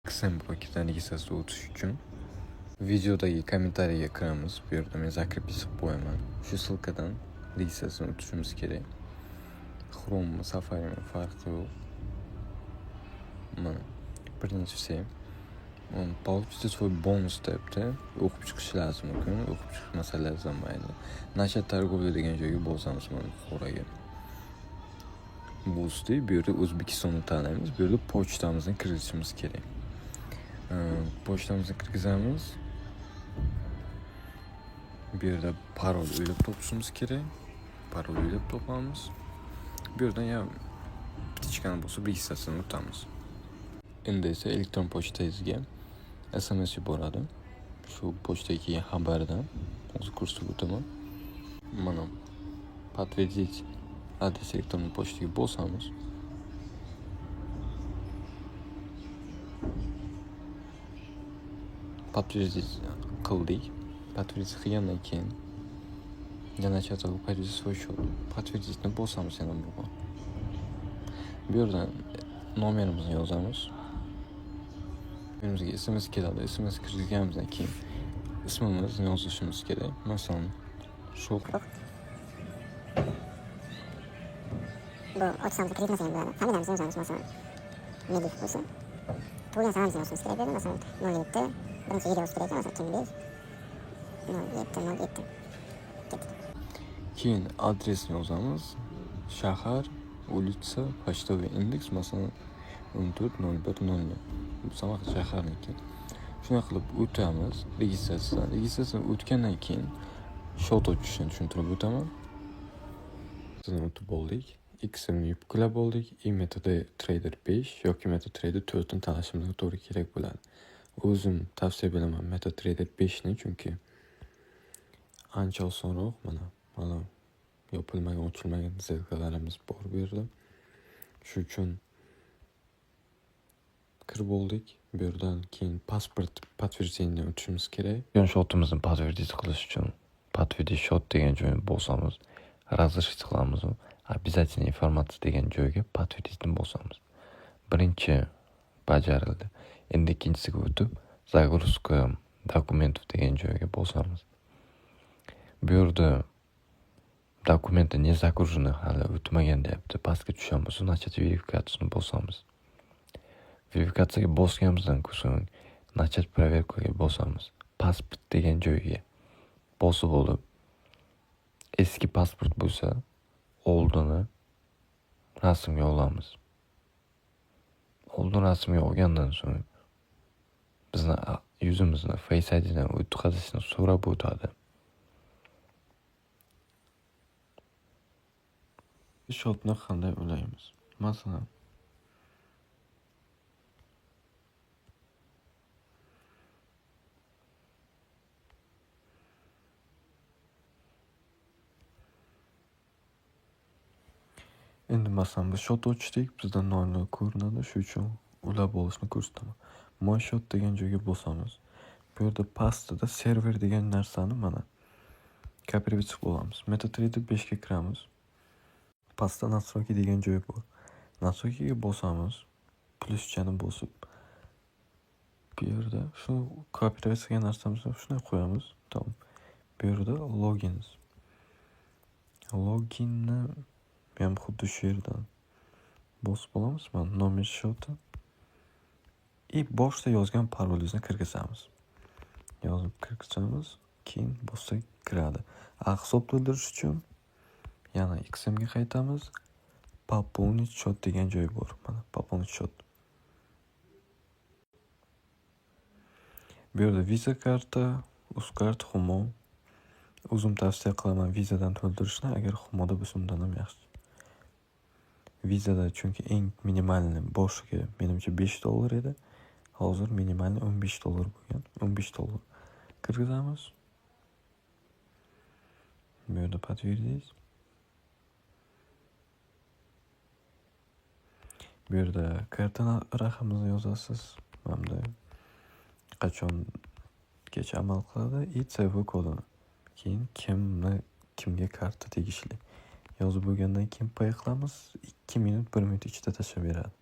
Qism blokdan registratsiya o'tish uchun videodagi kommentariyaga kiramiz. Bu yerda men zakrepisib qo'yaman. Shu ссылкаdan registratsiyadan o'tishimiz kerak. Chrome, Safari farqi yo'q. Mana birinchisi получите свой бонус debdi. O'qib chiqish lozim ekan. O'qib chiqish masalasi mayli. Nasha торговля degan joyga bosamiz mana qo'raga. Bu usti bu yerda O'zbekistonni tanlaymiz. Bu yerda pochtamizni kiritishimiz kerak. Pochtamizni kirgizamiz. Bu yerda parol o'ylab topishimiz kerak. Parol o'ylab topamiz. Bu yerdan ya tichkani bo'lsa registratsiyani o'tamiz. Endi esa elektron pochtangizga SMS yuboradi. Shu pochtaga kelgan xabardan hozir ko'rsatib o'taman. Mana подтвердить adres elektron pochtaga bosamiz. Подтвердить qildik. Подтвердить qilgandan keyin yana chatga подтвердить свой счет. Подтвердит'ni bosamiz yana bu. Bu yerdan nomerimizni yozamiz. Bizga SMS keladi. SMS kirganimizdan keyin ismimizni yozishimiz kerak. Masalan, Sho'roq. Bu ochsamiz kiritmasak bo'ladi. Familiyamizni yozamiz masalan. Medif bo'lsa. Tug'ilgan sanamizni yozishimiz kerak edi. Masalan, 07 birinchi yil yozish kerak ekan. Masalan, kimlik 07. Keyin adresni yozamiz. Shahar, улица, почтовый indeks masalan 140100. Bu Samarqand shaharniki. Shuna qilib o'tamiz registratsiyadan. Registratsiyadan o'tgandan keyin shot ochishni tushuntirib o'taman. Sizni o'tib oldik. X'ni yuklab oldik. MetaTrader 5 yoki MetaTrader 4 ni tanlashimizga to'g'ri kerak bo'ladi. O'zim tavsiya beraman MetaTrader 5 ni, chunki ancha osonroq. Mana yopilmagan, ochilmagan zerkalarimiz bor bu yerda. Shu uchun kirib oldik. Bu yerdan keyin pasport подтверждение o'tishimiz kerak. Shotimizni подтвердить qilish uchun подтвердить shot degan joyni bosamiz. Разрешить qilamiz. Обязательно informatsiya degan joyga подтвердит'ni bosamiz. Birinchi bajarildi. Endi ikkinchisiga o'tib загрузка документов degan joyga bosamiz. Bu yerda dokumenты не загружены hali o'tmagan deyapti. Pastga tushamiz, начать verifikatsiyani bosamiz. Verifikatsiyaga bosganimizdan so'ng начать проверкаga bosamiz. Pasport degan joyga bosib olib, eski pasport bo'lsa, oldini rasmga olamiz. Oldin rasmga olgandan so'ng bizni yuzimizni Face ID'dan o'tkazishni so'rab o'tadi. Shotni qanday ulaymiz? Masalan, endi masalan biz shot ochdik, bizda nollar ko'rinadi, shu uchun ulab olishni ko'rsataman. My shot degan joyga bosamiz. Bu yerda pastda server degan narsani mana kopировать qilamiz. MetaTrader 5 ga kiramiz. Pastda настройки degan joy bor. Настройкиga bosamiz. Pluschani bosib, bu yerda shu kopировать qilgan narsamizni shunday qo'yamiz. Tamam. Bu yerda logins. Loginni ham xuddi shu yerdan bosib olamiz. Mana nomer shoti. Boshda yozgan parolingizni kirgizamiz. Yozib kirgizamiz, keyin bossak kiradi. Hisob to'ldirish uchun yana X'ga qaytamiz. Пополнить счет degan joy bor. Mana пополнить счет. Bu yerda Visa karta, Uzcard, Humo. O'zim tavsiya qilaman Visadan to'ldirishni, agar Humoda bo'lsa undan ham yaxshi. Visada chunki eng minimalni boshiga menimcha $5 edi. Hozir minimalni $15 bo'lgan. $15 kirgizamiz. Bu yerda подтвердить. Bu yerda karta raqamini yozasiz. Hamda qachongacha amal qiladi и CV kodini. Keyin kimga karta tegishli. Yozib bo'lgandan keyin pay qilamiz. 2 minut 1 minut ichida tashlab beradi.